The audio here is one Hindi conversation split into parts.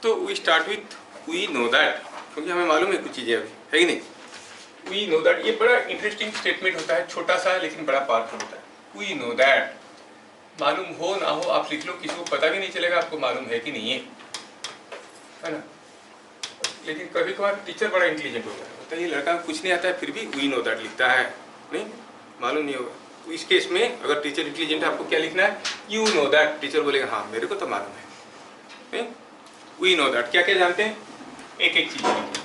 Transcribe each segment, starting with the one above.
तो we start with we know that, क्योंकि हमें मालूम है कुछ चीज़ें अभी, है कि नहीं। वी नो दैट, ये बड़ा इंटरेस्टिंग स्टेटमेंट होता है, छोटा सा लेकिन बड़ा पावरफुल होता है। वी नो दैट, मालूम हो ना हो आप लिख लो, किसी को पता भी नहीं चलेगा आपको मालूम है कि नहीं है ना। लेकिन कभी कभार टीचर बड़ा इंटेलिजेंट होता है, ये लड़का कुछ नहीं आता है फिर भी वी नो दैट लिखता है, नहीं मालूम नहीं होगा। तो इस केस में अगर टीचर इंटेलिजेंट है, आपको क्या लिखना है, यू नो दैट। टीचर बोलेगा हाँ मेरे को तो मालूम है। वी नो दैट क्या क्या जानते हैं, एक एक चीज लिखिए।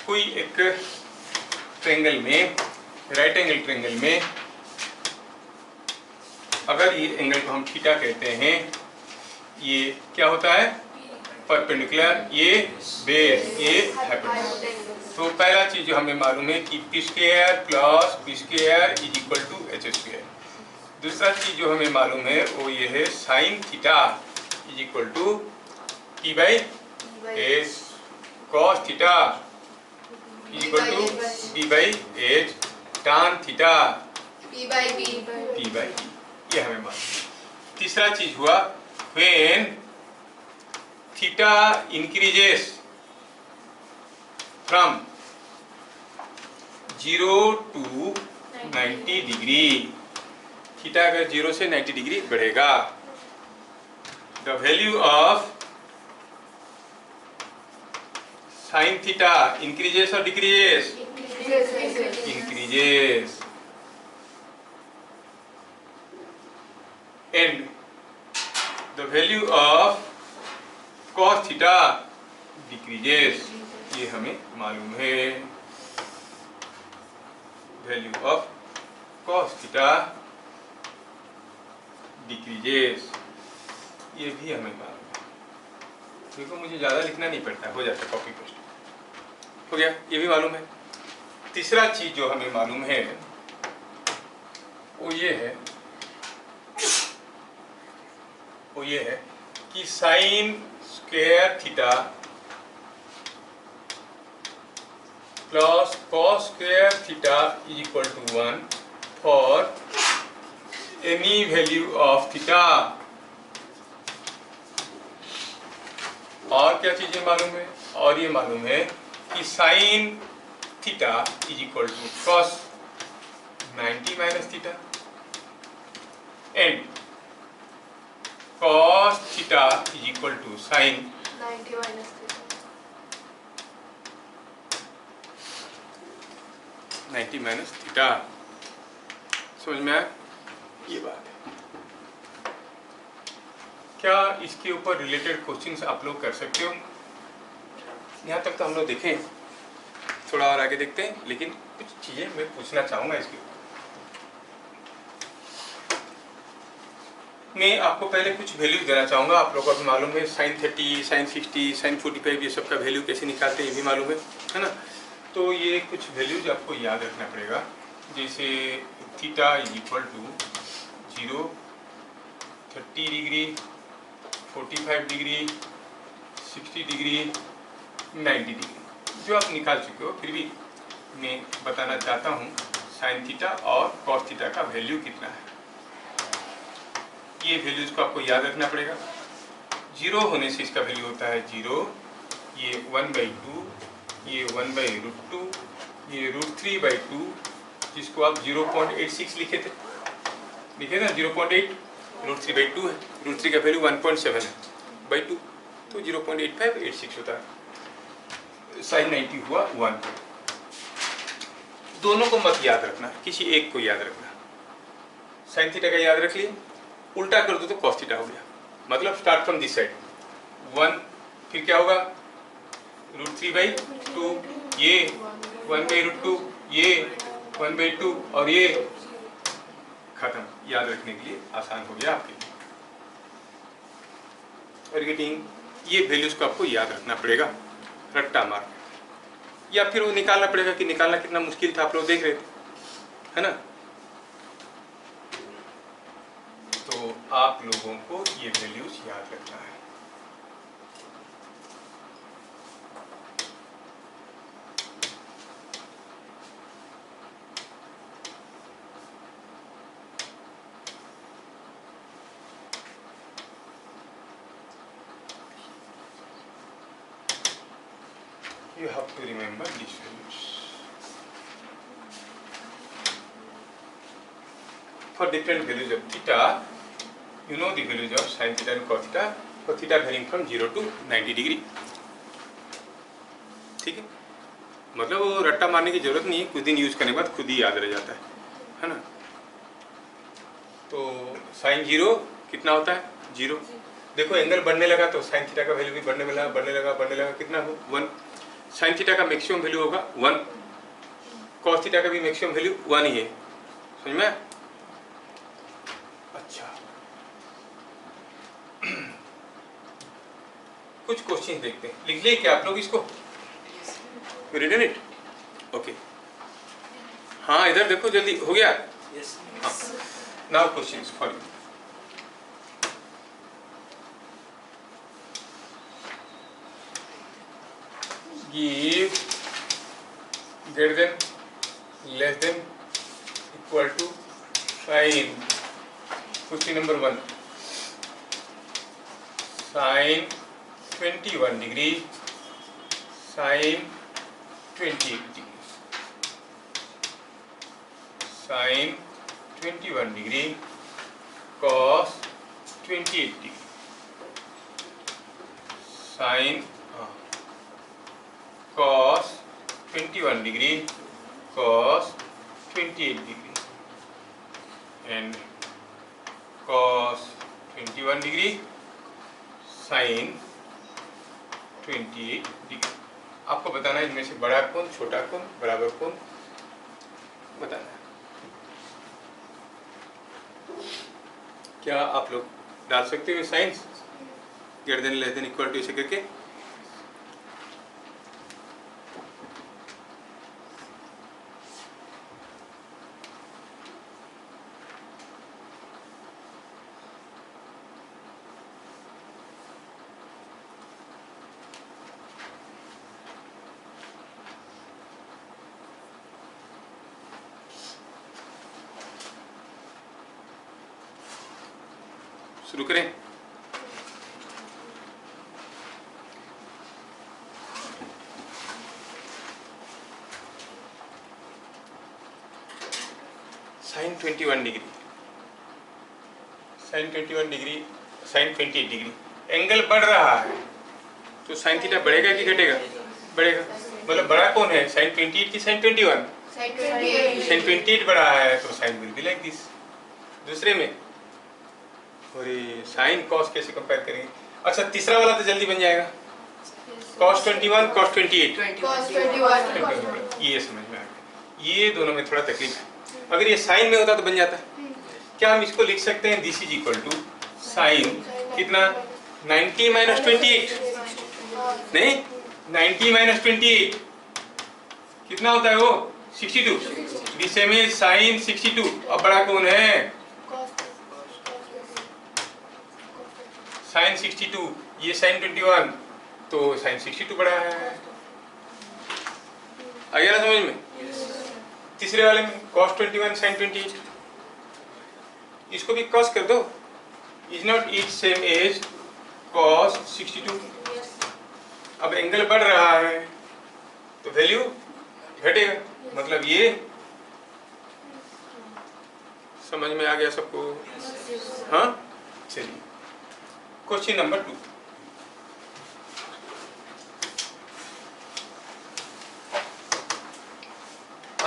कोई एक ट्रायंगल में, राइट एंगल ट्रायंगल में, अगर ये एंगल को हम थीटा कहते हैं, ये क्या होता है, परपेंडिकुलर, ये बेस, ये हाइपोटेन्यूज। तो पहला चीज जो हमें मालूम है कि P square plus P square is equal to H square. दूसरा चीज जो हमें मालूम है वो ये है sine theta is equal to P by H, cos theta is equal to B by H, tan theta P by B, ये हमें मालूम है। तीसरा चीज हुआ when theta increases from 0 to 90 degree, theta अगर 0 से 90 डिग्री बढ़ेगा, the value of sine theta increases और decreases, increases, and the value of cos theta decreases, ये हमें मालूम है। Value of cos theta decreases, ये भी हमें मालूम है। देखो मुझे ज़्यादा लिखना नहीं पड़ता, हो जाता है, कॉपी पेस्ट हो गया, ये भी मालूम है। तीसरा चीज जो हमें मालूम है वो ये है कि sine square theta plus cos square theta is equal to 1 for any value of theta. और क्या चीजें मालूम है, और ये मालूम है कि sine theta is equal to cos 90 minus theta and cos theta is equal to sine 90 minus theta, 90 minus theta. समझ में आया, ये बात है। क्या इसके ऊपर रिलेटेड क्वेश्चंस आप लोग कर सकते हो? यहाँ तक तो हम लोग देखें, थोड़ा और आगे देखते हैं, लेकिन कुछ चीजें मैं पूछना चाहूंगा इसके ऊपर। मैं आपको पहले कुछ वैल्यूज देना चाहूँगा। आप लोगों को मालूम है साइन 30, साइन 60, साइन 45, ये सब का वैल्यू कैसे निकालते हैं ये भी मालूम है ना। तो ये कुछ वैल्यूज आपको याद रखना पड़ेगा, जैसे theta is equal to 0, 30 degree, 45 degree, 60 degree, 90 degree, जो आप निकाल चुके हो। फिर भी मैं बताना चाहता हूँ साइन थीटा और कॉस थीटा का वैल्यू कितना है। ये वैल्यूज को आपको याद रखना पड़ेगा। 0 होने से इसका वैल्यू होता है 0, ये 1/2, ये 1/√2, ये √3/2, जिसको आप 0.86 लिखे थे, लिखे ना 0.8, √3/2 है, √3 का वैल्यू 1.7 है, /2 तो 0.8586 होता है। साइन 90 हुआ 1। दोनों को मत याद रखना, किसी एक को याद रखना। साइन थीटा का याद रख लिए, उल्टा कर दो तो कॉस थीटा हो गया। मतलब स्टार्ट फ्रॉम दिस साइड 1, फिर क्या होगा √3/2, ये 1/√2, ये 1/2 और ये खत्म। याद रखने के लिए आसान हो गया आपके लिए। गेटिंग, ये वैल्यूज को आपको याद रखना पड़ेगा रट्टा मार, या फिर वो निकालना पड़ेगा। कि निकालना कितना मुश्किल था आप लोग देख रहे थे, है ना। तो आप लोगों को ये वैल्यूज याद रखना है। you have to remember these values. For different values of theta, you know the values of sin theta and cos theta. For theta varying from 0 to 90 degree. ठीक है, मतलब वो रट्टा मारने की जरूरत नहीं है, कुछ दिन यूज करने के बाद खुद ही याद रह जाता है ना. तो sin 0 कितना होता है? 0. देखो एंगल बढ़ने लगा तो sin थीटा का वैल्यू भी बढ़ने लगा कितना हो? 1. sin थीटा का मैक्सिमम वैल्यू होगा 1. cos थीटा का भी मैक्सिमम वैल्यू 1 ही है. समझ में? अच्छा, कुछ क्वेश्चन देखते हैं. लिख लिए क्या आप लोग इसको? Written it? ओके. हाँ, इधर देखो जल्दी. हो गया? Yes. हाँ. Now questions for you. Give greater than, less than, equal to sin. Question number 1. Sin 21 degree, sin 28 degree. Sin 21 degree, cos 28 degree. Sin cos 21 degree, cos 28 degree, and cos 21 degree, sin 28 degree. आपको बताना है इनमें से बड़ा कौन, छोटा कौन, बराबर कौन, बताना है. क्या आप लोग डाल सकते हो signs greater than, less than, equal to ऐसे करके? शुरू करें. sin 21 degree, sin 21 degree, sin 28 degree. Angle बढ़ रहा है तो sin थीटा बढ़ेगा कि घटेगा? बढ़ेगा. मतलब बड़ा कौन है, sin 28 की sin 21? sin 28 बड़ा है तो sin will be like this. दूसरे में और ये साइन कॉस कैसे कंपेयर करेंगे? अच्छा, तीसरा वाला तो जल्दी बन जाएगा. cos 21, cos 28. ये समझ में आ गया. ये दोनों में थोड़ा तकलीफ है. अगर ये साइन में होता तो बन जाता. क्या हम इसको लिख सकते हैं? This is equal to sine कितना, 90 माइनस 28. नहीं, 90 माइनस 28 कितना होता है? वो 62. This is sine 62. अब बड़ा कौन है? साइन 62. ये साइन 21 तो साइन 62 बड़ा है. आ गया ना समझ में? तीसरे वाले में cos 21 sin 28, इसको भी cos कर दो. Is not is same as cos 62. अब एंगल बढ़ रहा है तो वैल्यू घटेगा. मतलब ये समझ में आ गया सबको? हाँ, चलिए क्वेश्चन नंबर 2.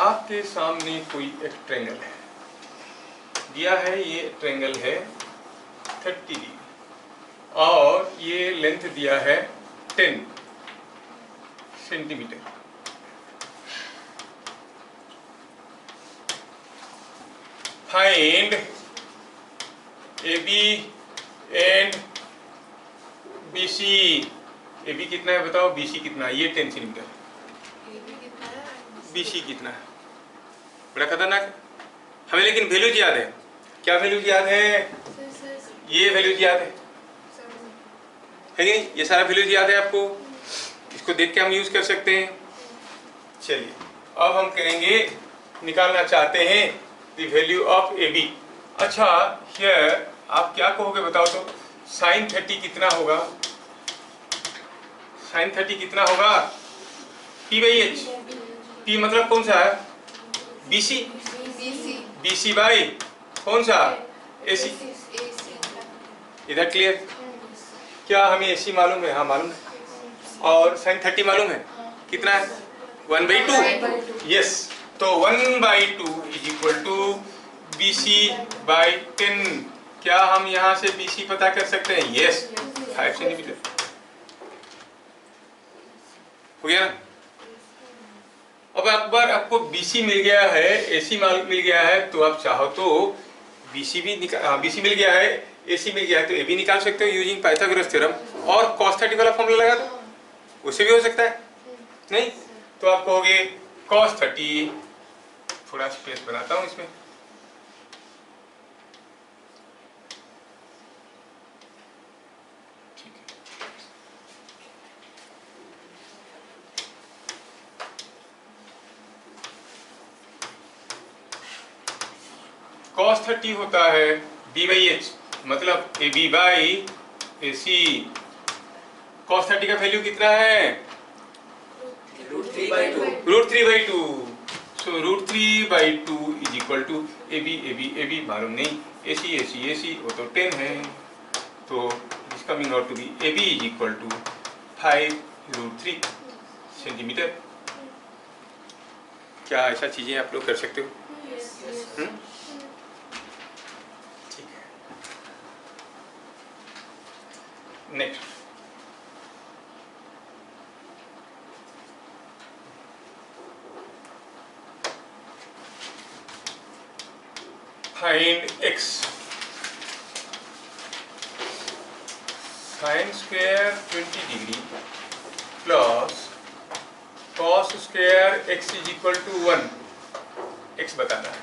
आपके सामने कोई एक ट्रायंगल है दिया है. ये ट्रायंगल है 30 डिग्री और ये लेंथ दिया है 10 centimetre. Find AB and BC. AB कितना है बताओ, BC कितना है? ये 10 सेंटीमीटर. BC कितना है? बड़ा खतरनाक है. हमें लेकिन वैल्यूज याद है. क्या वैल्यूज याद है? ये वैल्यूज याद है कि नहीं? ये सारा वैल्यूज याद है आपको. इसको देख के हम यूज कर सकते हैं. चलिए अब हम करेंगे, निकालना चाहते हैं द वैल्यू ऑफ AB. अच्छा, हियर आप क्या कहोगे बताओ तो? sin 30 कितना होगा? sin 30 कितना होगा? P बाई H, P मतलब कौन सा है? BC, BC बाई कौन सा? AC। इधर क्लियर? क्या हमें AC मालूम है? हाँ मालूम है। और sin 30 मालूम है? कितना है? 1/2। यस, तो 1/2 इज इक्वल टू BC/10। क्या हम यहाँ से BC पता कर सकते हैं? Yes, 5 centimetre. हो गया ना? अब एक बार आपको BC मिल गया है, AC मिल गया है, तो आप चाहो तो BC मिल गया है, AC मिल गया है, तो AB निकाल सकते हो यूजिंग पाइथागोरस थ्योरम। और cos 30 वाला फॉर्मूला लगा दो, उससे भी हो सकता है। नहीं तो आप कहोगे cos 30, थोड़ा स्पेस बनाता हूं इसमें, ठीक है। cos 30 होता है B/H, मतलब AB/AC। cos 30 का वैल्यू कितना है? √3/2। So √3/2 is equal to AB मालूम नहीं, AC वो तो 10 है, तो is coming out to be AB is equal to 5√3 centimetre. क्या ऐसा चीजें आप लोग कर सकते हो? ठीक है। Next, find x। sin square 20 degree plus cos square x is equal to 1। x बताना है।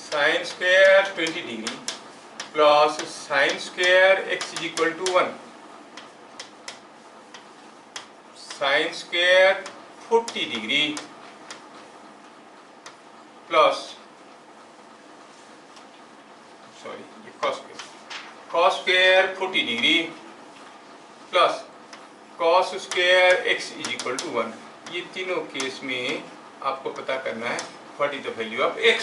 sin square 20 degree plus sin square x is equal to 1। sin square 40 degree plus cos square 40 degree plus cos square x is equal to 1। ये तीनों केस में आपको पता करना है what is the value of x।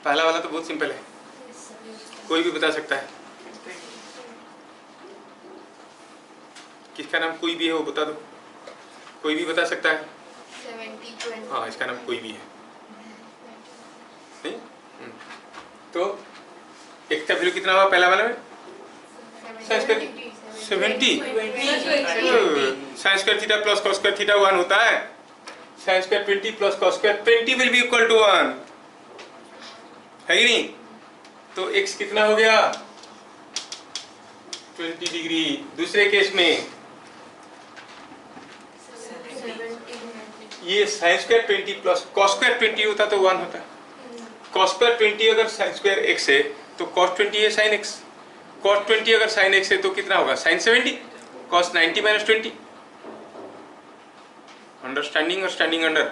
पहला वाला तो बहुत सिंपल है, कोई भी बता सकता है। किसका नाम कोई भी है वो बता दो, कोई भी बता सकता है। 70-20। हाँ, इसका नाम कोई भी है। नहीं? तो x का वैल्यू कितना हुआ पहला वाला में? sin square 70। sin square theta plus cos square theta 1 होता है। sin square 20 plus cos square 20 will be equal to 1, है कि नहीं? तो x कितना हो गया? 20 डिग्री। दूसरे केस में ये sin square 20 plus cos square 20 होता तो 1 होता। cos square 20 अगर sin square x है तो cos 20 है sin x। cos 20 अगर sin x है तो कितना होगा? sin 70। cos 90 minus 20। अंडरस्टैंडिंग और स्टैंडिंग अंडर,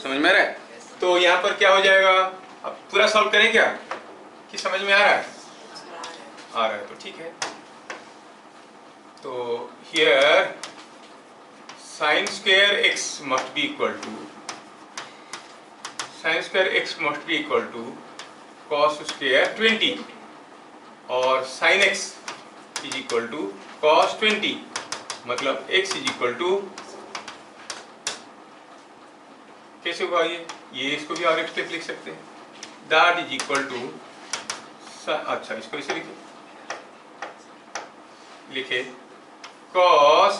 समझ में आ रहा है? तो यहाँ पर क्या हो जाएगा? अब पूरा सॉल्व करें क्या, कि समझ में आ रहा है? आ रहा है तो ठीक है। तो here sin square x must be equal to cos square 20 और sin x is equal to cos 20, मतलब x इज इक्वल टू, कैसे होगा ये इसको भी और एक स्टेप लिख सकते हैं, दैट इज इक्वल टू, अच्छा इसको इसे लिखे cos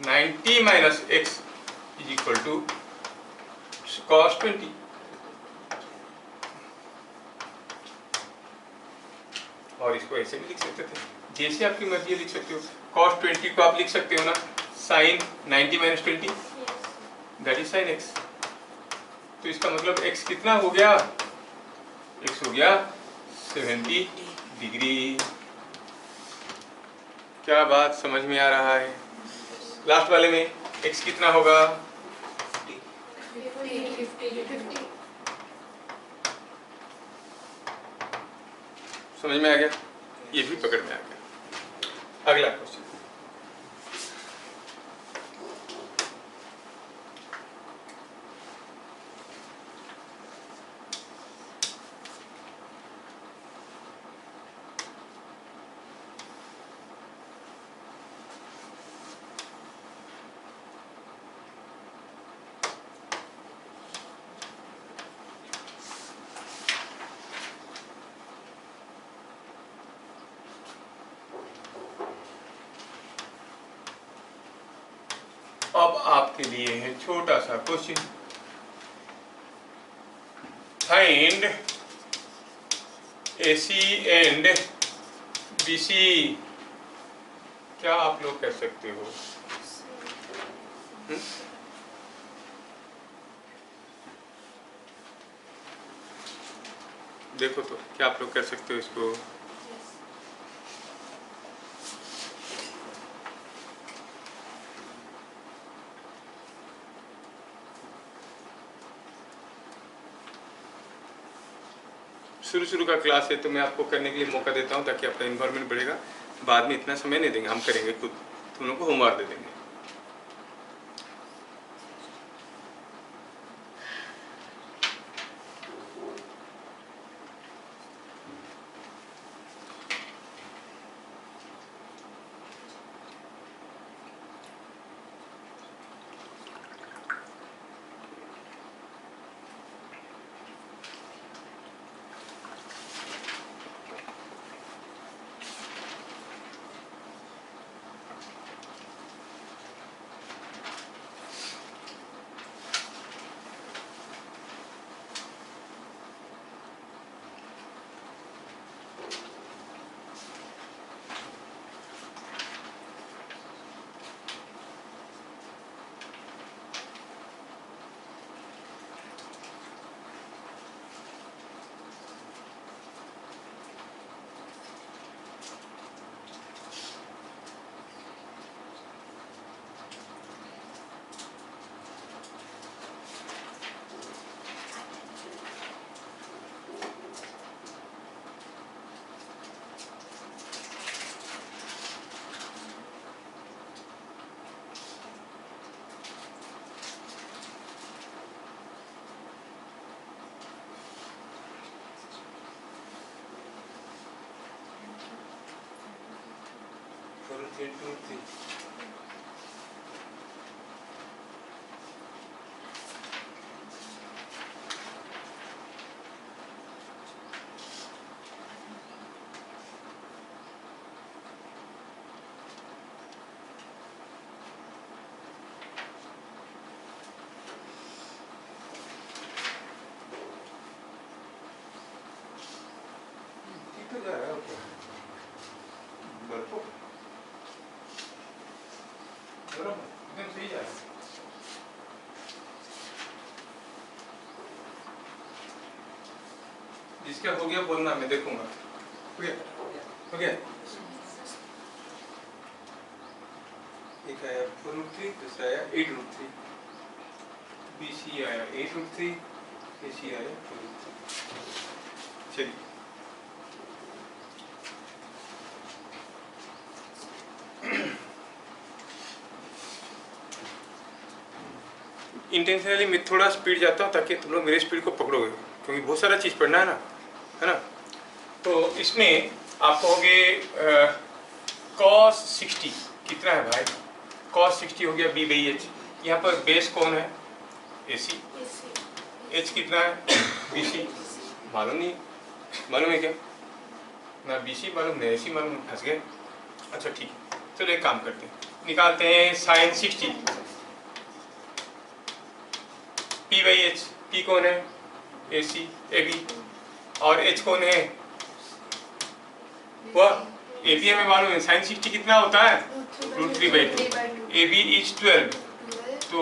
90 minus x is equal to cos 20। और इसको ऐसे भी लिख सकते थे, जैसे आपकी मर्जी लिख सकते हो। cos 20 को आप लिख सकते हो ना sin 90 minus 20, that is sin x। तो इसका मतलब x कितना हो गया? x हो गया 70 डिग्री। क्या बात समझ में आ रहा है? लास्ट वाले में x कितना होगा? 50। समझ में आ गया? ये भी पकड़ में आ गया। अगला क्वेश्चन, अब आपके लिए है छोटा सा question, find AC and BC। क्या आप लोग कर सकते हो? देखो तो क्या आप लोग कर सकते हो इसको? शुरू का क्लास है तो मैं आपको करने के लिए मौका देता हूँ ताकि आपका इन्वायरमेंट बढ़ेगा। बाद में इतना समय नहीं देंगे, हम करेंगे खुद, तुम लोग को होमवर्क दे देंगे। जिसका हो गया बोलना, मैं देखूंगा। हो गया? हो गया? एक आया 4√3, दूसरा आया 8√3, BC आया 8√3, AC आया 4√3। चलिए इंटेंशनली मैं थोड़ा स्पीड जाता हूँ ताकि तुम लोग मेरे स्पीड को पकड़ोगे, क्योंकि बहुत सारा चीज़ पढ़ना है ना। तो इसमें आप कहोगे cos 60 कितना है भाई? cos 60 हो गया B/H। यहाँ पर बेस कौन है? AC। H कितना है? BC। मालूम नहीं, मालूम है क्या? ना BC मालूम ना AC मालूम, फंस गए। अच्छा ठीक है, चलो एक काम करते हैं, निकालते हैं sin 60 P/H। P कौन है? AC AB। और H कौन है? वह AB हमें मालूम है। sin 60 कितना होता है? √3/2। AB इज 12, तो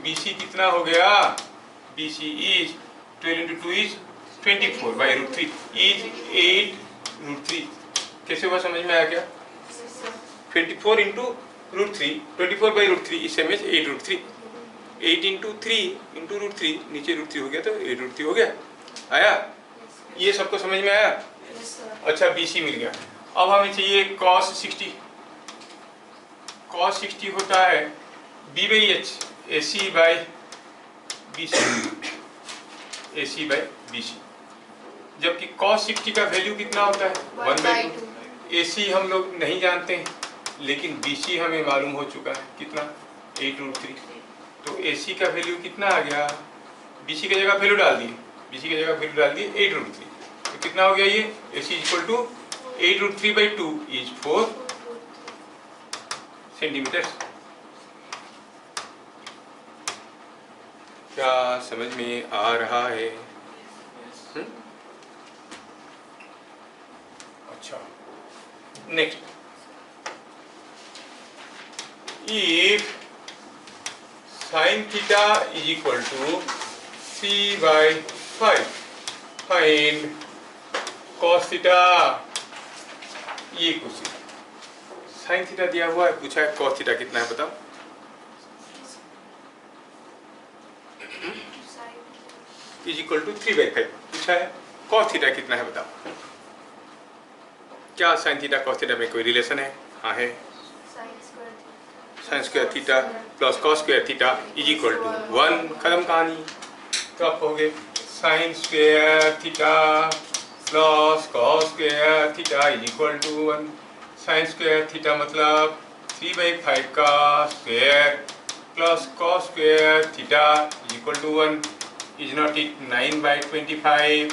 BC कितना हो गया? BC is 12 into 2 is 24/√3 is 8√3। कैसे हुआ, समझ में आया क्या? 24 into √3, 24/√3 इस समय 8√3। 8 into 3 into √3, नीचे √3 हो गया तो 8√3 हो गया। आया? ये सबको समझ में आया? अच्छा BC मिल गया। अब हमें चाहिए cos 60। cos 60 होता है b by H AC by BC, AC by BC। जबकि cos 60 का वैल्यू कितना होता है 1/2। AC हम लोग नहीं जानते हैं, लेकिन BC हमें मालूम हो चुका है कितना 8√3। तो AC का वैल्यू कितना आ गया, BC की जगह वैल्यू डाल दिए, BC की जगह वैल्यू डाल दिए 8√3। तो कितना हो गया ये AC equal to 8√3/2 is 4 centimetre. क्या समझ में आ रहा है? अच्छा, next, if sin theta is equal to 3/5 find cos theta। ये क्वेश्चन sin थीटा दिया हुआ है, पूछा है cos थीटा कितना है बताओ। इज इक्वल टू 3/5 पूछा है, cos थीटा कितना है बताओ। क्या sin थीटा cos थीटा में कोई रिलेशन है? हाँ है, sin square theta plus cos square theta is equal to 1। खत्म कहानी। तो आप कहोगे sin square theta plus cos square theta is equal to 1। sin square theta मतलब 3/5 का square plus cos square theta is equal to 1। Is not it 9/25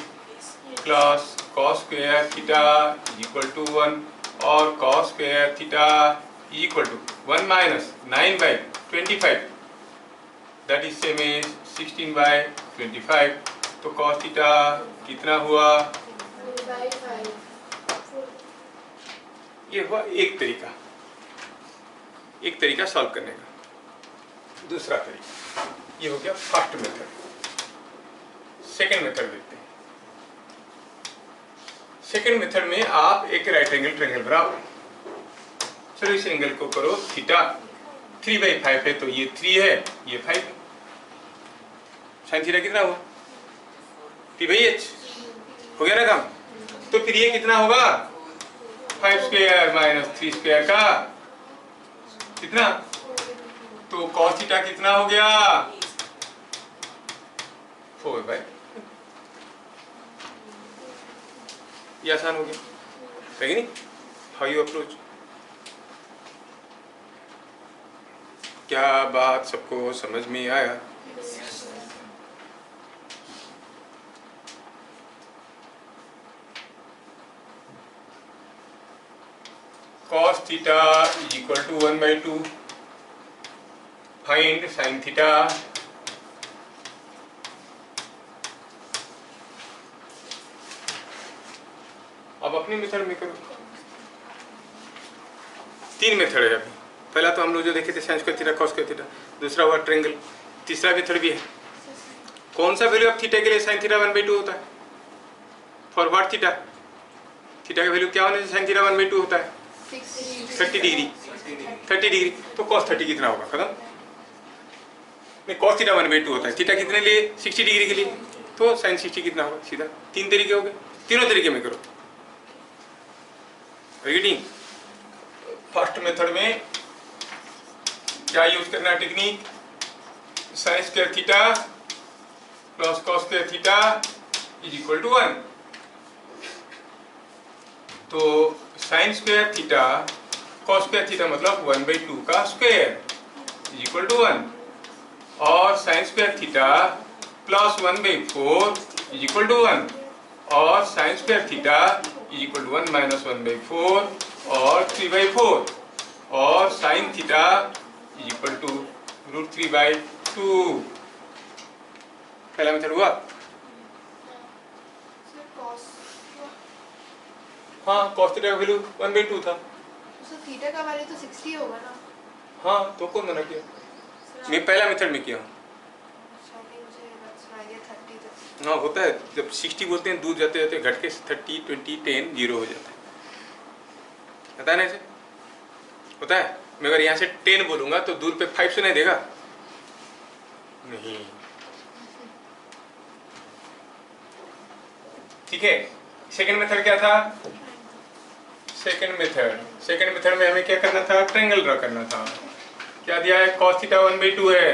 plus cos square theta is equal to 1 और cos square theta is equal to 1 minus 9/25 that is same as 16/25। तो cos थीटा कितना हुआ? ये हुआ एक तरीका सॉल्व करने का। दूसरा तरीका ये हो गया फर्स्ट मेथड। सेकंड मेथड देखते हैं। सेकंड मेथड में आप एक राइट एंगल ट्रायंगल बनाओ। चलो इस एंगल को करो थीटा। 3/5 है तो ये 3 है, ये 5 है। साइन थीटा कितना हुआ? P/H हो गया ना काम। तो फिर ये कितना होगा? 5 स्क्वायर माइनस 3 स्क्वायर का कितना? तो cos थीटा कितना हो गया? 4/। ये आसान हो गया है कि नहीं? How you approach. क्या बात सबको समझ में आया? cos theta is equal to 1/2 find sin theta. अब अपनी मेथड में करो। 3 मेथड है अभी। पहला तो हम लोग जो देखे थे sin square theta cos square theta, दूसरा हुआ ट्रायंगल, तीसरा मेथड भी है। कौन सा वैल्यू ऑफ थीटा के लिए sin थीटा 1/2 होता है? For what theta? थीटा का वैल्यू क्या होने से sin थीटा 1/2 होता है? 30 डिग्री। 30 डिग्री तो cos 30 कितना होगा? खत्म नहीं, cos थीटा 1/2 होता है। थीटा कितने लिए? 60 डिग्री के लिए। तो sin 60 कितना होगा? सीधा 3 तरीके हो गए। तीनों तरीके में करो। रीडिंग फर्स्ट मेथड में क्या यूज करना technique? sin square theta plus cos square theta is equal to 1। तो sin square theta cos square theta मतलब 1/2 का स्क्वायर इज इक्वल टू 1 और sin square theta plus 1/4 is equal to 1 और sin square theta is equal to 1 minus 1/4 और 3/4 और sin theta is equal to √3/2। पहला मेथड हुआ। हाँ, cos थीटा का वैल्यू 1/2 था। थीटा का वैल्यू तो 60 होगा ना? हाँ, तो कौन मना किया? मैं पहला मेथड में किया हूँ। हाँ, होता है जब 60 बोलते हैं दूर जाते जाते घट के 30, 20, 10 0 हो जाता है। पता है ना ऐसे होता है। मैं अगर यहाँ से 10 बोलूंगा तो दूर पे 5 सुनाई देगा नहीं। ठीक है। सेकंड मेथड क्या था? सेकंड मेथड में हमें क्या करना था, ट्रायंगल ड्रा करना था। क्या दिया है, cos थीटा 1/2 है,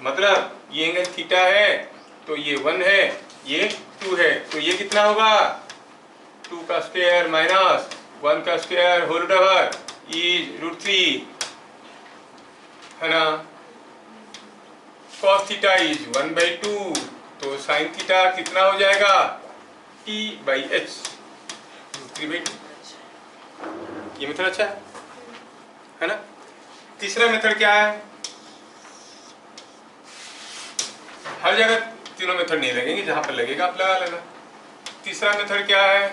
मतलब ये एंगल थीटा है तो ये 1 है, ये 2 है, तो ये कितना होगा 2 का स्क्वायर माइनस 1 का स्क्वायर होल ओवर इज √3 है ना। cos थीटा इज 1/2 तो sin थीटा कितना हो जाएगा T/h √3/2। ये मेथड अच्छा है ना। तीसरा मेथड क्या है, हर जगह तीनों मेथड नहीं लगेंगे, जहां पर लगेगा आप लगा लेना। तीसरा मेथड क्या है,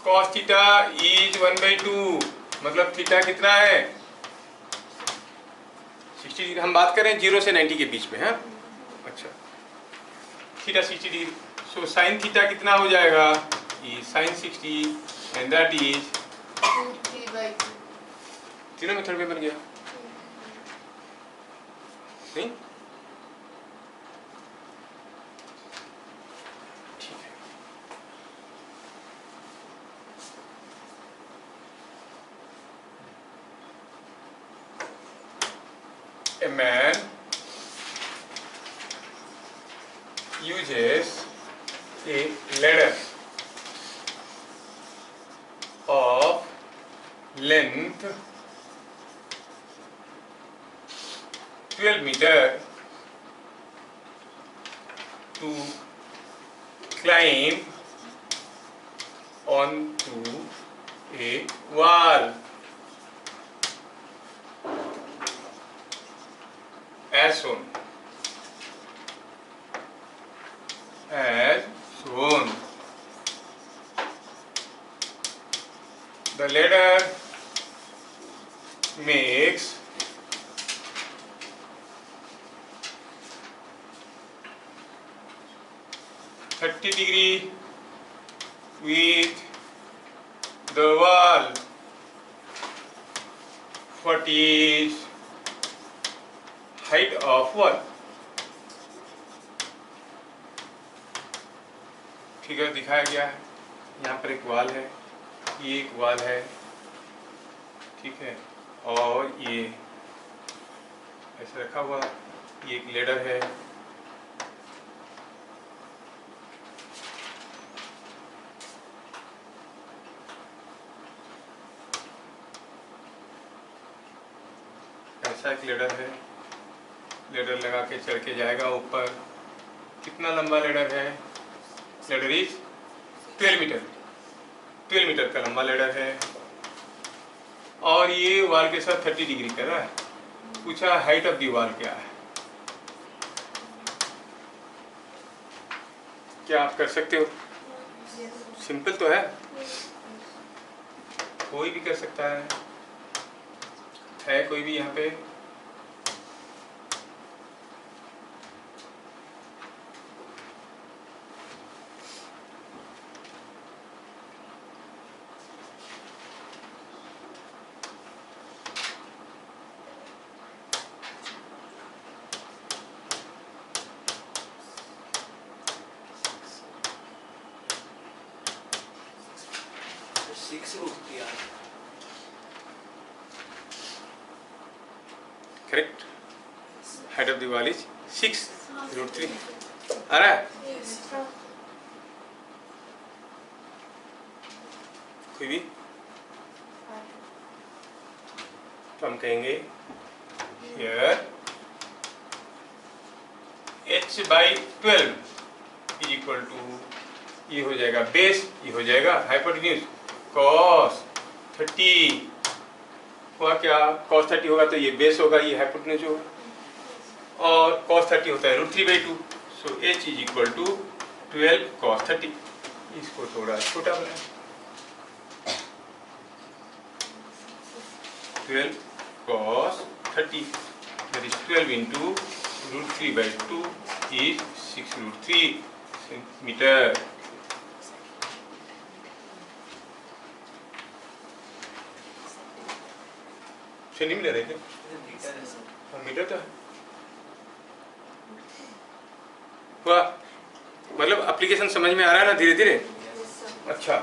cos थीटा इज 1/2 मतलब थीटा कितना है 60 डिग्री। हम बात करें 0 से 90 के बीच में है। अच्छा, theta 60 degree, so sine theta कितना हो जाएगा साइन 60 एंड दैट इज तीनों मेथड में बन गया नहीं। ठीक है, a man uses a ladder of length 12 meter to climb onto a wall as shown. The ladder makes 30 degree with the wall. What is height of wall? Figure दिखाया गया है, यहाँ पर एक वाल है, ये एक वाल है, ठीक है, और ये ऐसे रखा हुआ, ये एक लेडर है। ऐसा एक लेडर है, लेडर लगा के चढ़ के जाएगा ऊपर। कितना लंबा लेडर है, लेडर इज 12 मीटर का लंबा लेडर है, और ये वाल के साथ 30 डिग्री कर रहा है। पूछा हाइट ऑफ दी वाल क्या है, क्या आप कर सकते हो? सिंपल तो है, कोई भी कर सकता है कोई भी यहाँ पे? Correct, height of the wall is 6√3 आ रहा है। कोई भी तो हम कहेंगे here h/12 is equal to, ये हो जाएगा बेस, ये हो जाएगा हाइपोटेन्यूज, cos 30 हुआ क्या, cos 30 होगा तो ये बेस होगा, ये हाइपोटेन्यूज होगा, और cos 30 होता है √3/2, so h is equal to 12 cos 30। इसको थोड़ा छोटा बनाए, 12 cos 30 that is 12 into √3/2 is 6√3 centimeter. Centimetre है क्या? मीटर तो है। हुआ, मतलब एप्लीकेशन समझ में आ रहा है ना धीरे धीरे। अच्छा,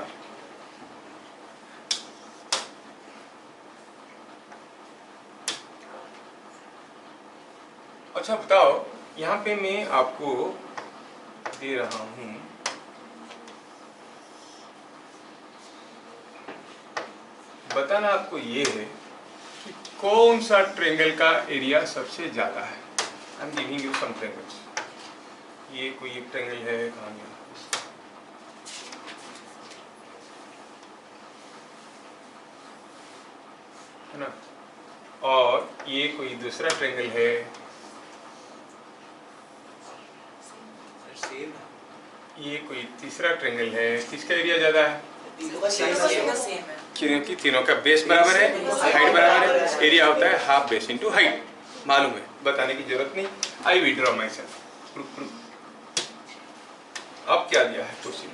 अच्छा बताओ, यहाँ पे मैं आपको दे रहा हूँ बताना आपको ये है कि कौन सा ट्रेंगल का एरिया सबसे ज़्यादा है। I am giving you some triangles. ये कोई एक ट्रेंगल है, कहाँ गया है ना, और ये कोई दूसरा ट्रेंगल है, ये कोई तीसरा ट्रेंगल है। किसका एरिया ज़्यादा है? क्योंकि तीनों का बेस बराबर है, हाइट बराबर है। एरिया होता है हाफ बेस इंटू हाइट, मालूम है, बताने की जरूरत नहीं। आई विड्रॉ माई सेल्फ। अब क्या दिया है क्वेश्चन?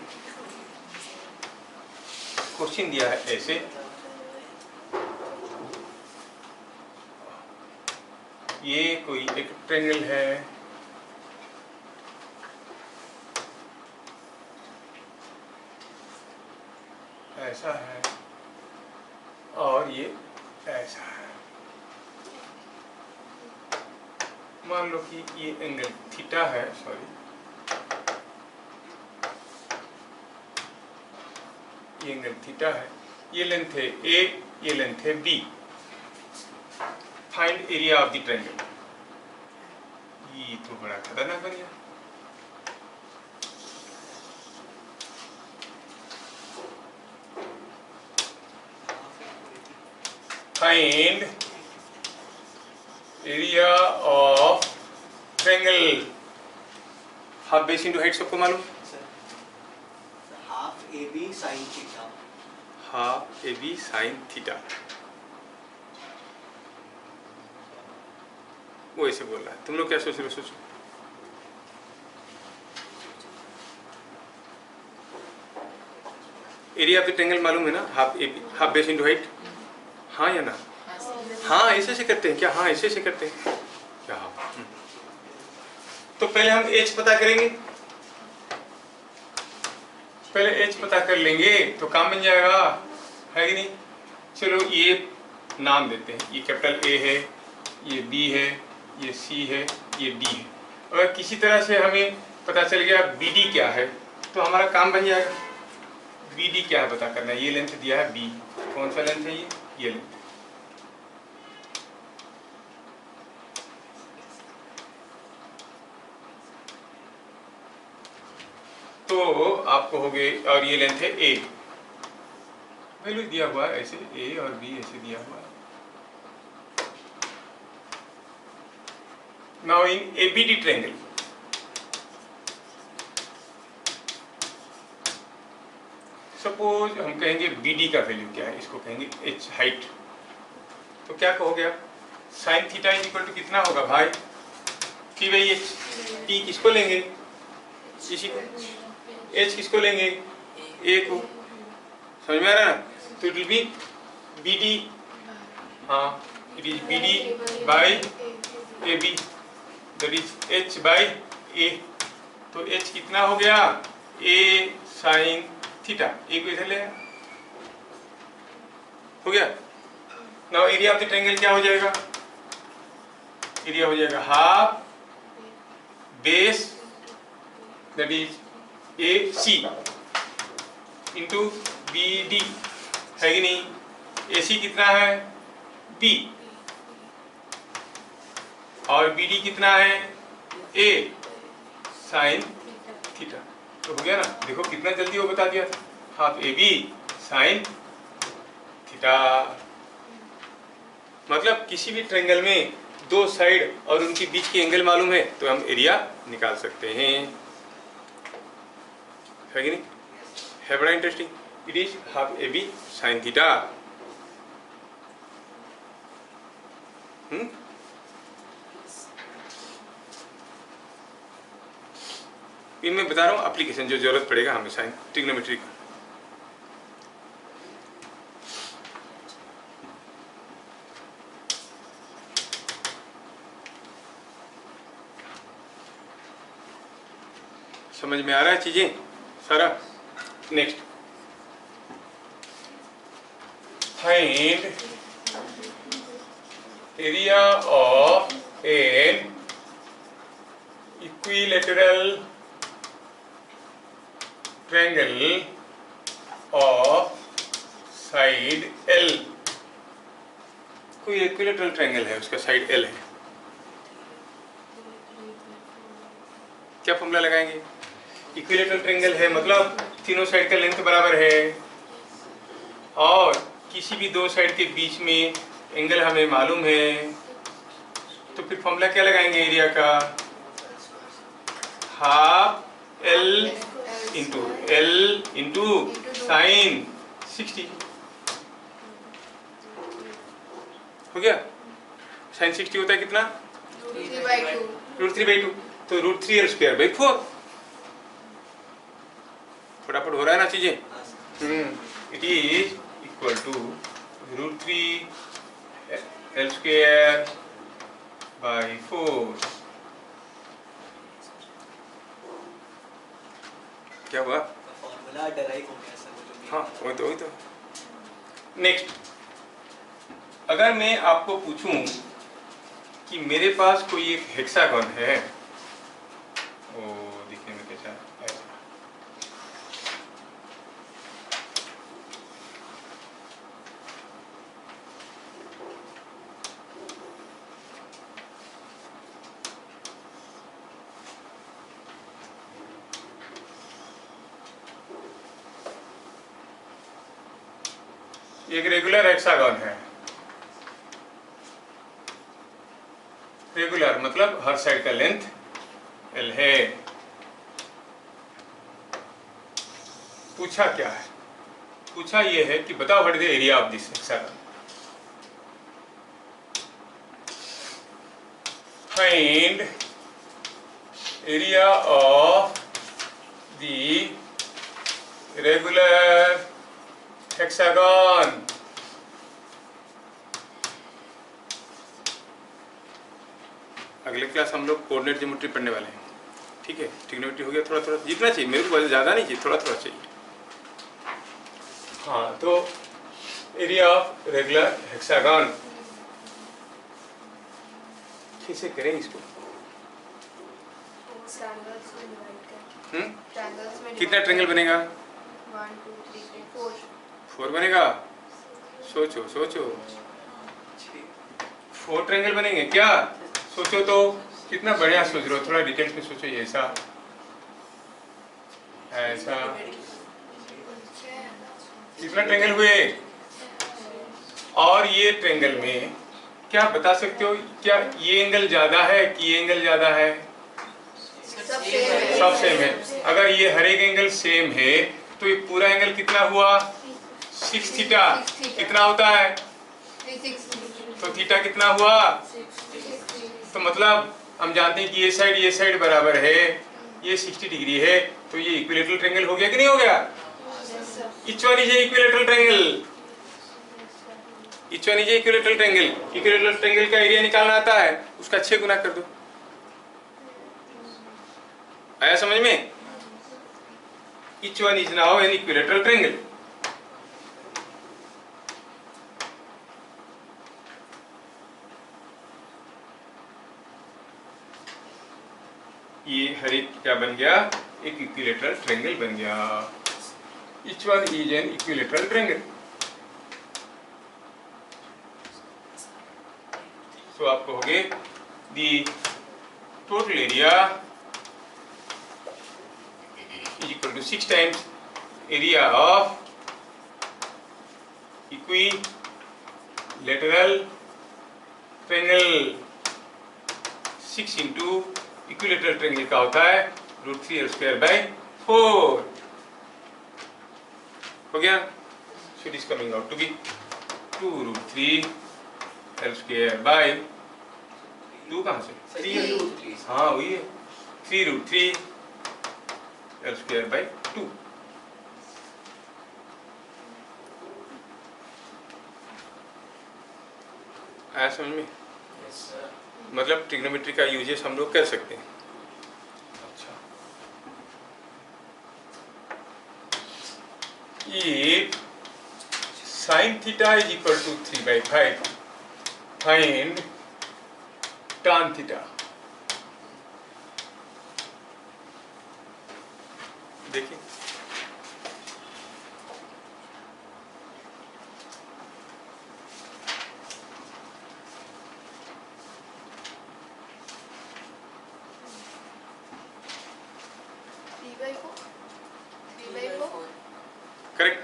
क्वेश्चन दिया है ऐसे, ये कोई एक ट्रेंगल है, ऐसा है, और ये ऐसा है। मान लो कि ये एंगल थीटा है, सॉरी ये एंगल थीटा है, ये लेंथ है ए, ये लेंथ है B. Find area of the triangle. ये तो बड़ा खतरनाक बन गया। Find area of triangle. Half base into height सबको मालूम, half A B sine theta. Half A B sine theta. वो ऐसे बोल रहा है, तुम लोग क्या सोच रहे हो? सोचो। एरिया ऑफ द ट्रायंगल मालूम है ना, हाफ बेस इंटू हाइट। हाँ या ना? हाँ ऐसे से करते हैं क्या? हाँ ऐसे से करते हैं क्या? तो पहले हम एच पता करेंगे, पहले एच पता कर लेंगे तो काम बन जाएगा, है कि नहीं? चलो ये नाम देते हैं, ये कैपिटल ए है, ये बी है, ये सी है, ये डी है। अगर किसी तरह से हमें पता चल गया बी डी क्या है तो हमारा काम बन जाएगा। बी डी क्या है पता करना है। ये लेंथ दिया है बी, कौन सा लेंथ है? ये लेंथ। तो आपको हो गए, और ये लेंथ है ए, वैल्यू दिया हुआ है ऐसे, ए और बी ऐसे दिया हुआ है। Now in ABD triangle, suppose हम कहेंगे बीडी का वैल्यू क्या है, इसको कहेंगे एच हाइट। तो क्या कहोगे आप? Sine theta is equal to कितना होगा भाई? T by H. टी किसको लेंगे? इसी को। एच किसको लेंगे? ए को। समझ में आ रहा है ना? तो it will be B D, हाँ it is B D by A B, that is H by A. तो एच कितना हो गया? ए साइन थीटा। ए को इधर ले आया, हो गया। Now area of the triangle क्या हो जाएगा? एरिया हो जाएगा half base, that is A C into B D, है कि नहीं? ए सी कितना है? बी, और बी डी कितना है? ए साइन थीटा। तो हो गया ना? देखो कितना जल्दी वो बता दिया था, half A B sine theta. मतलब किसी भी ट्रायंगल में दो साइड और उनके बीच के एंगल मालूम है तो हम एरिया निकाल सकते हैं, है कि नहीं? है बड़ा interesting. It is half A B sine theta. ये मैं बता रहा हूँ एप्लीकेशन जो जरूरत पड़ेगा हमें साइन ट्रिग्नोमेट्री का। समझ में आ रहा है चीजें सारा? Next, find area of an equilateral triangle of side L, कोई इक्विलेटरल ट्रायंगल है, उसका साइड L है, क्या फॉर्मूला लगाएंगे? इक्विलेटरल ट्रायंगल है मतलब तीनों साइड का लेंथ बराबर है और किसी भी दो साइड के बीच में एंगल हमें मालूम है, तो फिर फॉर्मूला क्या लगाएंगे एरिया का? हाफ L इंटू साइन 60 हो गया। साइन 60 होता है कितना? √3/2, तो √3L²/4। फटाफट हो रहा है ना चीजें। It is equal to √3L²/4। क्या हुआ? फॉर्मूला डराइव हो गया सर, वो जो हाँ वही तो। नेक्स्ट, अगर मैं आपको पूछूं कि मेरे पास कोई एक हेक्सागन है, वो दिखने में कैसा है? एक रेगुलर हेक्सागन है। रेगुलर मतलब हर साइड का लेंथ L है। पूछा क्या है? पूछा ये है कि बताओ what is the area of this hexagon. Find area of the regular hexagon. अगले क्लास हम लोग कोऑर्डिनेट ज्योमेट्री पढ़ने वाले हैं, ठीक है? ट्रिग्नोमेट्री हो गया, थोड़ा थोड़ा जितना चाहिए मेरे को, ज़्यादा नहीं चाहिए, थोड़ा थोड़ा चाहिए। हाँ, तो एरिया ऑफ रेगुलर हेक्सागन कैसे करें इसको? कितना ट्रायंगल बनेगा? 1 2 3 4 4 बनेगा। सोचो 4 ट्रायंगल बनेंगे क्या? सोचो तो, कितना बढ़िया सोच रहे हो, थोड़ा डिटेल्स में सोचो। ये ऐसा कितना ट्रायंगल हुए? और ये ट्रायंगल में क्या बता सकते हो, क्या ये एंगल ज्यादा है कि ये एंगल ज्यादा है? सब सेम है। अगर ये हर एक एंगल सेम है तो ये पूरा एंगल कितना हुआ? 6 थीटा। कितना होता है? तो थीटा कितना हुआ? तो मतलब हम जानते हैं कि ये साइड बराबर है, ये 60 डिग्री है, तो ये इक्विलेटरल ट्रायंगल हो गया कि नहीं हो गया? Each one is a equilateral triangle. Each one is a equilateral triangle. Equilateral triangle का एरिया निकालना आता है, उसका 6 गुना कर दो। आया समझ में? Each one is now an equilateral triangle. ये हर एक क्या बन गया? एक इक्विलेटरल ट्रायंगल बन गया। Each one is an equilateral triangle. So आप कहोगे the total area is equal to 6 times area of equilateral triangle। 6 into equilateral triangle का होता है √3L²/4। हो गया? So it is coming out to be 2√3L²/2 कहाँ से? 3 हाँ वही है, 3√3L²/2। आया समझ में? मतलब ट्रिग्नोमेट्री का यूजेस हम लोग कर सकते हैं। अच्छा, if sin theta is equal to 3/5, find tan theta। देखिए करेक्ट।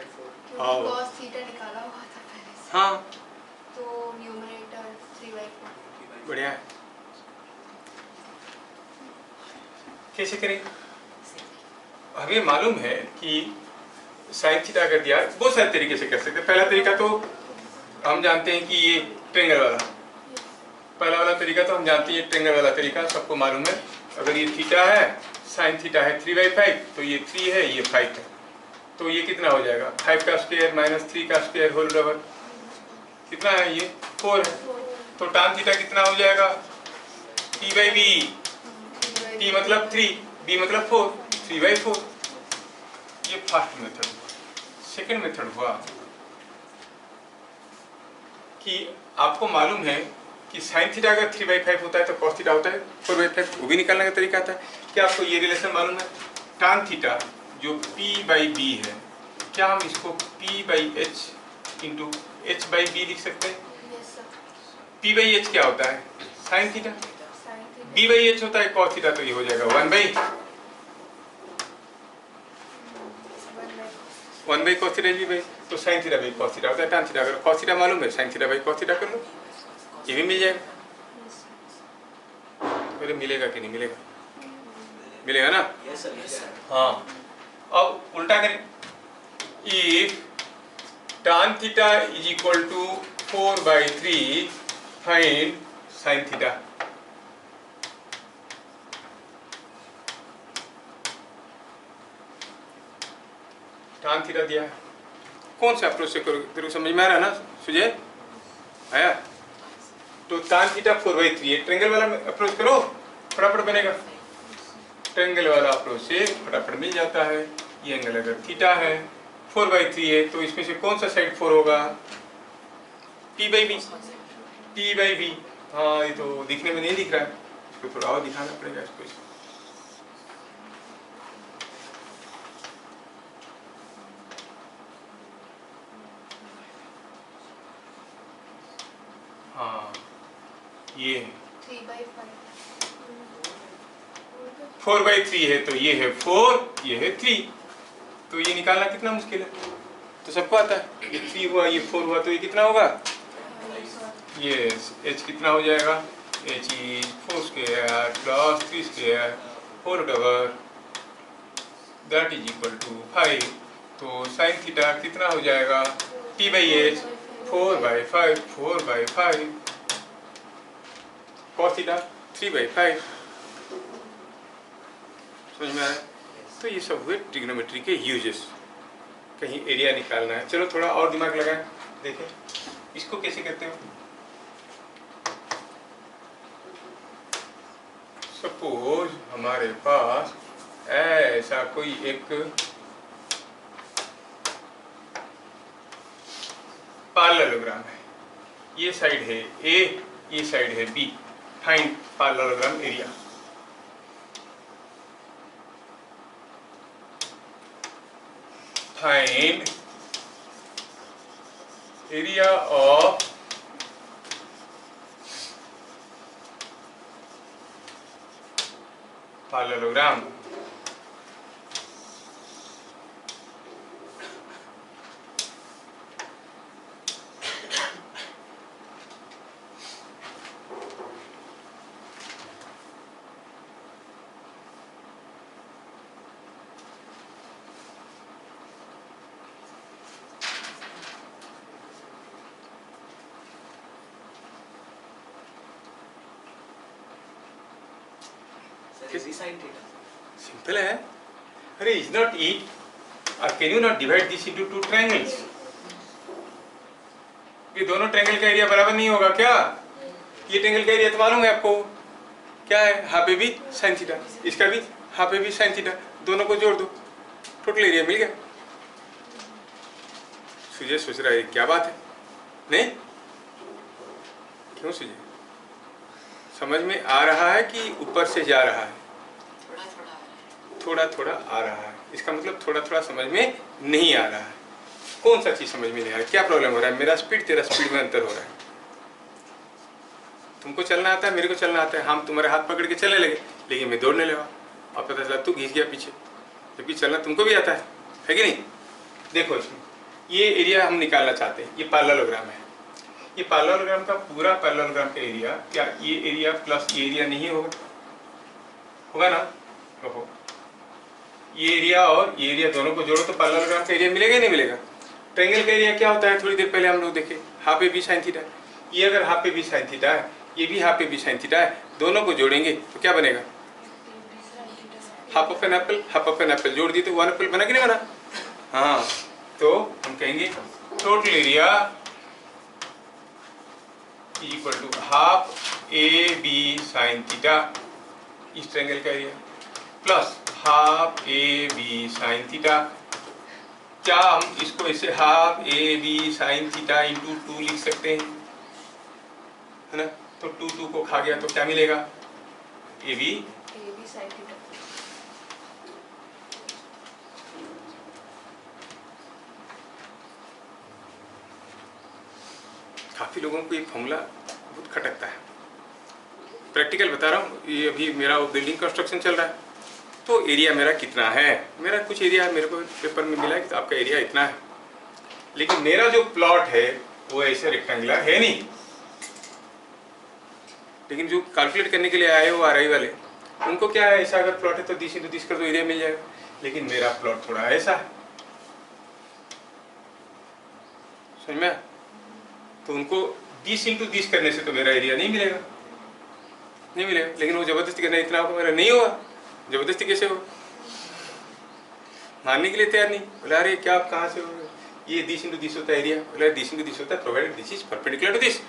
हाँ। cos थीटा निकाला हुआ था पहले से, हाँ तो न्यूमरेटर 3/4। बढ़िया है। कैसे करें? हमें मालूम है कि साइन थीटा कर दिया, बहुत सारे तरीके से कर सकते हैं। पहला तरीका तो हम जानते हैं कि ये ट्रेंगल वाला, पहला वाला तरीका तो हम जानते हैं, ये ट्रेंगल वाला तरीका सबको मालूम है। अगर ये थीटा है, साइन थीटा है 3/5, तो ये 3 है, ये 5 है, तो ये कितना हो जाएगा 5 का स्क्वायर माइनस 3 का स्क्वायर होल ओवर कितना है, ये 4 है। तो tan थीटा कितना हो जाएगा t/b, t मतलब 3, b मतलब 4, 3/4। ये फर्स्ट मेथड। सेकंड मेथड हुआ कि आपको मालूम है कि साइन थीटा अगर 3/5 होता है तो cos थीटा होता है 4/5, वो भी निकालने का तरीका आता है। क्या आपको ये रिलेशन मालूम है? tan थीटा जो p/b है, क्या हम इसको p/h इंटू h/b लिख सकते हैं? p/h क्या होता है? Sine theta. b/h होता है cos थीटा, तो ये हो जाएगा 1/cos थीटा b/, तो sine theta by cos theta होता है tan थीटा। अगर cos थीटा मालूम है, sine theta by cos theta कर लो, ये भी मिल जाएगा। अरे मिलेगा कि नहीं मिलेगा? मिलेगा ना? Yes sir, yes sir. हाँ। अब उल्टा करें, if tan theta is equal to 4/3 find sine theta. tan theta दिया है, कौन सा अप्रोच से करो? तेरे को समझ में आ रहा है ना सुजय? आया? तो tan थीटा 4/3 है, ट्रेंगल वाला अप्रोच करो, फटाफट बनेगा। ट्रेंगल वाला अप्रोच से फटाफट मिल जाता है। ये एंगल अगर थीटा है, 4/3 है, तो इसमें से कौन सा साइड 4 होगा? p/b, p/b। हाँ, ये तो दिखने में नहीं दिख रहा है, इसको थोड़ा और दिखाना पड़ेगा इसको। हाँ, ये 4/3 है, तो ये है 4, ये है 3, तो ये निकालना कितना मुश्किल है? तो सबको आता है। ये 3 हुआ, ये 4 हुआ, तो ये कितना होगा? ये h कितना हो जाएगा? h is 4 square plus 3 square whole over that is equal to 5। तो साइन थीटा कितना हो जाएगा? t/h 4/5, 4/5, cos theta 3/5। समझ में आया? तो ये सब हुए ट्रिग्नोमेट्री के यूजेस। कहीं एरिया निकालना है, चलो थोड़ा और दिमाग लगाएं, देखें इसको कैसे करते हो। सपोज हमारे पास ऐसा कोई एक पैरेललोग्राम है, ये साइड है A, ये साइड है B। Find parallelogram area. Find area of parallelogram. Sine theta simple है। अरे इज नॉट इट, और can you not divide this into two triangles? ये दोनों ट्रायंगल का एरिया बराबर नहीं होगा क्या? ये ट्रायंगल का एरिया तो मालूम है आपको, क्या है? Half A B sine theta, इसका भी half A B sine theta, दोनों को जोड़ दो, टोटल एरिया मिल गया। सुजय सोच रहा है क्या बात है? नहीं क्यों सुजय? समझ में आ रहा है कि ऊपर से जा रहा है? थोड़ा थोड़ा आ रहा है। इसका मतलब थोड़ा थोड़ा समझ में नहीं आ रहा है। कौन सा चीज़ समझ में नहीं आ रहा है? क्या प्रॉब्लम हो रहा है? मेरा स्पीड तेरा स्पीड में अंतर हो रहा है। तुमको चलना आता है, मेरे को चलना आता है, हम तुम्हारे हाथ पकड़ के चलने लगे, लेकिन मैं दौड़ने लगा और पता चला तू घिस गया पीछे, जबकि चलना तुमको भी आता है कि नहीं? देखो इसमें ये एरिया हम निकालना चाहते हैं, ये पैरेललोग्राम है। ये पैरेललोग्राम का पूरा पैरेललोग्राम का एरिया, क्या ये एरिया प्लस ये एरिया नहीं होगा? होगा ना? ओहो, ये एरिया और ये एरिया दोनों को जोड़ो तो पैरेललोग्राम का एरिया मिलेगा ही नहीं मिलेगा? ट्रायंगल का एरिया क्या होता है? थोड़ी देर पहले हम लोग देखे, half A B sine theta. ये अगर half A B sine theta है, ये भी half A B sine theta है, दोनों को जोड़ेंगे तो क्या बनेगा? Half of an apple, half of an apple जोड़ दी तो वन एप्पल बना कि नहीं बना? हाँ, तो हम कहेंगे total area equal to half A B sine theta, इस ट्रायंगल का area, plus half A B sine theta. क्या हम इसको ऐसे half A B sine theta into 2 लिख सकते हैं, है ना? तो 2 को खा गया तो क्या मिलेगा? A B sine theta. काफ़ी लोगों को ये फॉर्मूला बहुत खटकता है। प्रैक्टिकल बता रहा हूँ, ये अभी मेरा बिल्डिंग कंस्ट्रक्शन चल रहा है, तो एरिया मेरा कितना है? मेरा कुछ एरिया मेरे को पेपर में मिला है कि आपका एरिया इतना है, लेकिन मेरा जो प्लॉट है वो ऐसे रेक्टेंगुलर है नहीं। लेकिन जो कैलकुलेट करने के लिए आए वो आरआई वाले, उनको क्या है, ऐसा अगर प्लॉट है तो 10 × 10 कर दो, एरिया मिल जाएगा। लेकिन मेरा प्लॉट थोड़ा ऐसा है, समझ में? तो उनको 20 × 20 करने से तो मेरा एरिया नहीं मिलेगा, नहीं मिलेगा। लेकिन वो जबरदस्ती करना इतना होगा, मेरा नहीं होगा। जबरदस्ती कैसे हो? मानने के लिए तैयार नहीं। बोला अरे क्या आप कहाँ से हो? ये 20 × 20 होता है एरिया। बोला 20 × 20 होता है provided this is perpendicular to this.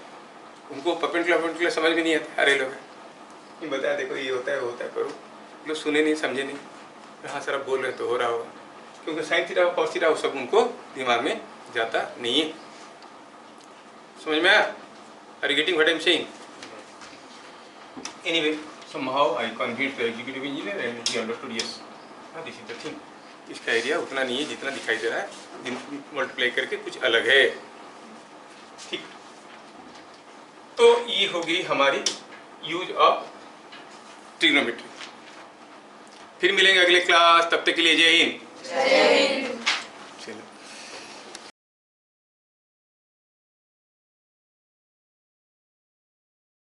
उनको परपेंडिकुलर समझ में नहीं आता। अरे लोग ये बताया, देखो ये होता है वो होता है, करो। लोग सुने नहीं, समझे नहीं। हाँ सर आप बोल रहे तो हो रहा होगा, क्योंकि साइन थीटा और कॉस थीटा वो सब उनको दिमाग में जाता नहीं है। समझ में आया? Are you getting what I am saying? Anyway, somehow I convinced the executive engineer and he understood, yes, this is the thing. इसका एरिया उतना नहीं है जितना दिखाई दे रहा है, मल्टीप्लाई करके कुछ अलग है। ठीक, तो ये होगी हमारी यूज ऑफ ट्रिग्नोमेट्री। फिर मिलेंगे अगले क्लास, तब तक के लिए जय हिंद।